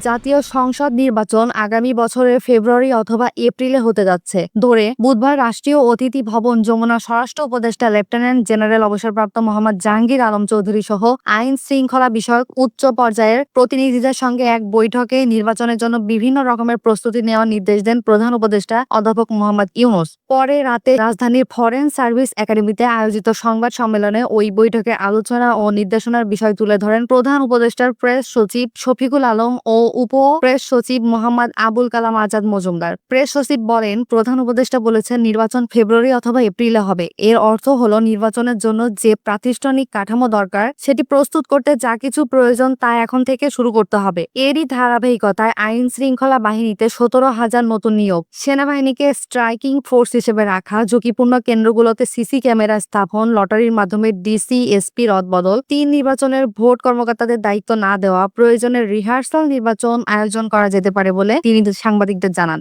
জাতীয় সংসদ নির্বাচন আগামী বছরের ফেব্রুয়ারি অথবা এপ্রিলে হতে যাচ্ছে ধরে বুধবার রাষ্ট্রীয় অতিথি ভবন যমুনা স্বরাষ্ট্র উপদেষ্টা লেফটেন্যান্ট জেনারেল অবসরপ্রাপ্ত মোহাম্মদ জাহাঙ্গীর আলম চৌধুরী সহ আইন শৃঙ্খলা বিষয়ক উচ্চ পর্যায়ের প্রতিনিধিদের সঙ্গে এক বৈঠকে নির্বাচনের জন্য বিভিন্ন রকমের প্রস্তুতি নেওয়ার নির্দেশ দেন প্রধান উপদেষ্টা অধ্যাপক মোহাম্মদ ইউনূস। পরে রাতে রাজধানীর ফরেন সার্ভিস একাডেমিতে আয়োজিত সংবাদ সম্মেলনে ওই বৈঠকে আলোচনা ও নির্দেশনার বিষয় তুলে ধরেন প্রধান উপদেষ্টার প্রেস সচিব শফিকুল আলম ও উপ প্রেস সচিব মোহাম্মদ আবুল কালাম আজাদ মজুমদার। প্রেস সচিব বলেন, প্রধান উপদেষ্টা বলেছেন নির্বাচন ফেব্রুয়ারি অথবা এপ্রিলে হবে। এর অর্থ হলো নির্বাচনের জন্য যে প্রাতিষ্ঠানিক কাঠামো দরকার সেটি প্রস্তুত করতে যা কিছু প্রয়োজন তা এখন থেকে শুরু করতে হবে। এরই ধারাবাহিকতায় আইন শৃঙ্খলা বাহিনীতে 17,000 নতুন নিয়োগ, সেনাবাহিনীকে স্ট্রাইকিং ফোর্স হিসেবে রাখা, ঝুঁকিপূর্ণ কেন্দ্রগুলোতে সিসি ক্যামেরা স্থাপন, লটারির মাধ্যমে ডিসি এসপি রদবদল, 3 নির্বাচনের ভোট কর্মকর্তাদের দায়িত্ব না দেওয়া, প্রয়োজনের রিহার্সাল নির্বাচন আয়োজন করা যেতে পারে বলে তিনি সাংবাদিকদের জানান।